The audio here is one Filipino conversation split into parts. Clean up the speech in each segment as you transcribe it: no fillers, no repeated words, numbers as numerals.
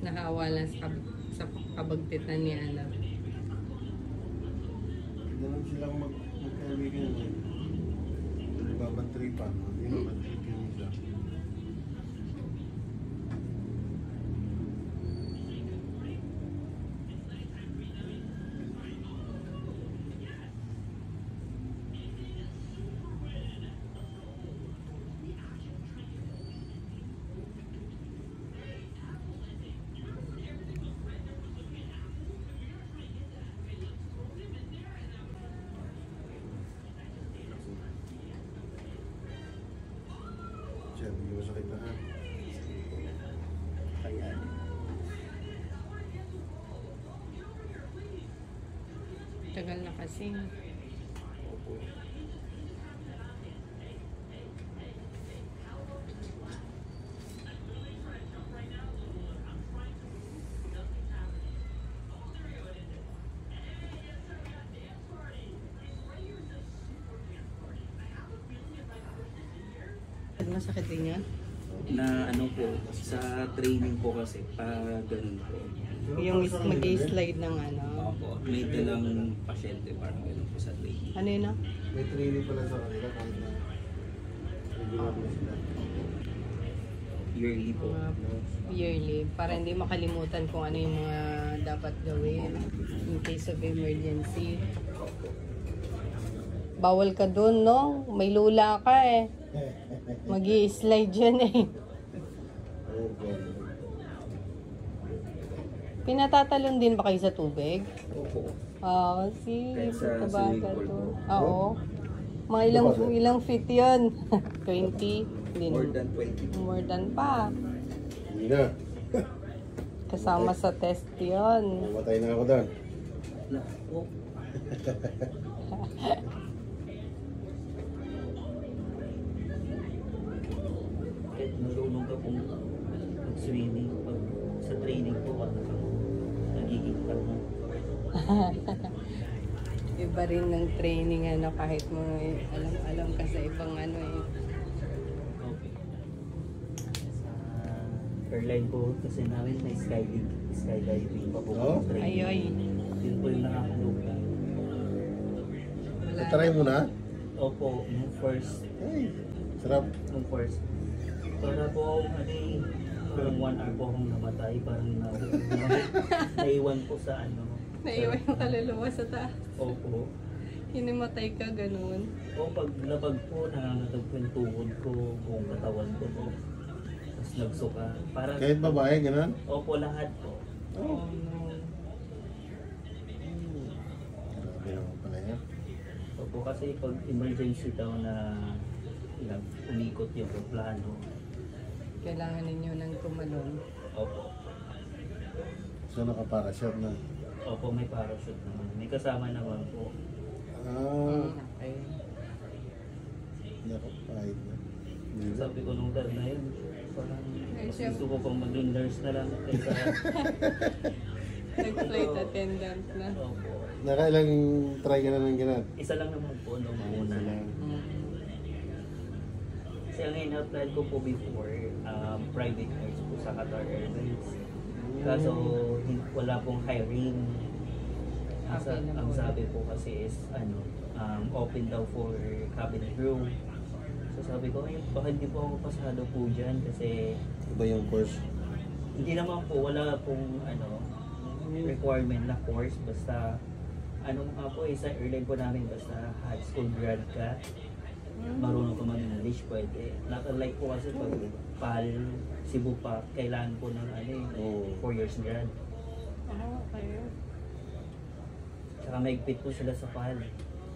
Nahawa lang sa kabagtitan ni ano. Ganun silang magkaibigan yun. Nagbabantripan. Hindi naman trip yung isa. Siya, hindi masakit na ha. Ayan. Tagal na kasi. Opo. Masakit din yan? Na ano po, sa training po kasi, ganun po. Yung mag-slide ng ano. Opo, may dalang pasyente parang ganun po sa training. Ano yun ah? May training pala sa kanila kahit na regular na sila. Yearly po. Yearly. Para hindi makalimutan kung ano yung mga dapat gawin in case of emergency. Bawal ka dun, no? May lula ka eh. Mag-i-slide yun eh. Pinatatalon din ba kayo sa tubig? Opo. Ah, kasi Kahit sa kabaga swimming pool to. po. Oo. Mga ilang feet yun? 20? Hindi More naman. than 20. More than pa. Hindi na. Kasama sa test yun. Mamatay na ako doon. Na, oh. Kahit marunong ka pong mag-swimming, pag sa training po, nagiging mo. Iba rin ng training ano kahit mo alam ka sa ibang ano eh. Okay. Sa airline po kasi namin may skydiving pa po. Oh? Ayoy. Yun po yung nakakaloka. Try mo na? Opo, nung first, Ay, sarap. para po akong kung 1 hour po akong namatay, parang naiwan po sa ano. Naiwan yung kaluluwa sa taas. Opo. Hinimatay ka ganun. O pag labag po, nangangatag po yung tuhod ko, buong katawan ko po. Tapos nagsuka. Parang, Kahit babae, gano'n? opo, lahat po. Oh no. Grabe naman pala yan. Opo, kasi pag emergency daw na umikot yung plano. Kailangan ninyo ng tumalon. Opo. So nakaparachute na. Opo, may parachute naman. May kasama naman po. Okay. Nakapahid na. Hindi na. Sabi ko nung time na yun, parang Ay, mas siya- gusto ko pang maging nurse na lang kaysa... Nag-flight attendant na. Opo. Nakailang try ka na ng gano'n? Isa lang naman po nung una. Kasi ang in-apply ko po before, private nurse po sa Qatar Airways. Kaso wala pong hiring. Ang sabi po kasi is open daw for cabin crew. So sabi ko, baka hindi po ako pasado po dyan kasi Iba yung course. hindi naman po, wala pong requirement na course. Basta nga po, sa airline po namin, basta high school grad ka, marunong ka mag-English, pwede. Not unlike po kasi pag PAL, Cebu pa, kailangan po ng 4 years grad. Okay. Tsaka maigpit po sila sa PAL.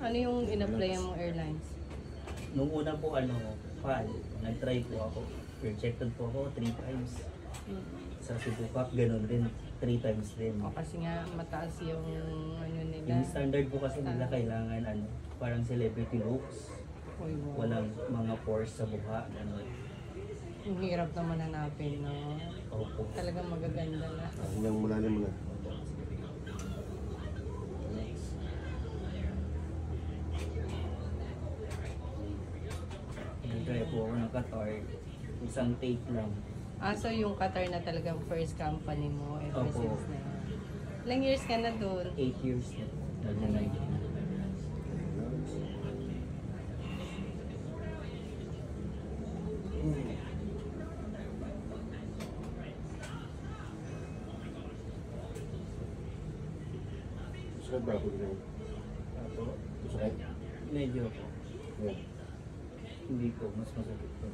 Ano yung in-apply mong airlines? Nung una po, PAL, nag-try po ako. Rejected po ako 3 times. Sa Cebu Pac, ganun din, 3 times din. O kasi nga mataas yung ano nila. Yung standard po kasi nila kailangan parang celebrity looks. Uy, wow. Walang mga pores sa mukha, gano'n. Ang hirap naman hanapin, no? Opo. Talagang magaganda na. Hanggang malalim mo na. Nag-try po ako ng Qatar. Isang take lang. So yung Qatar na talagang first company mo ever Opo. since na. Ilang years ka na doon? 8 years na. Magna-19. Sakit ba ako din? Apo, Sakit? medyo po. Yeah. Hindi po, mas masakit po.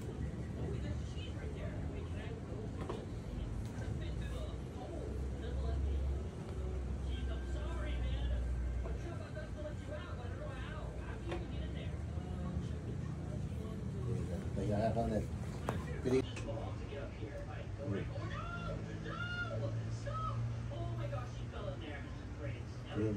Kaya ka ulit. Pili. Yun.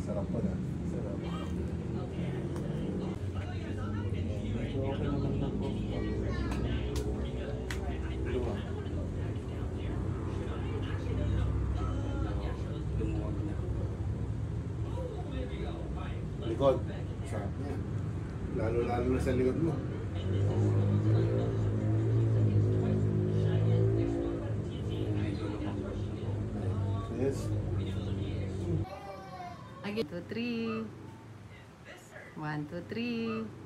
Sarap po na. Sarap. Medyo okay naman na po. Luma. Lumuwag na. Likod. Sarap niya. Lalo-lalo na sa likod mo. Medyo lumambot na po. Yes. Again, 2, 3. 1, 2, 3.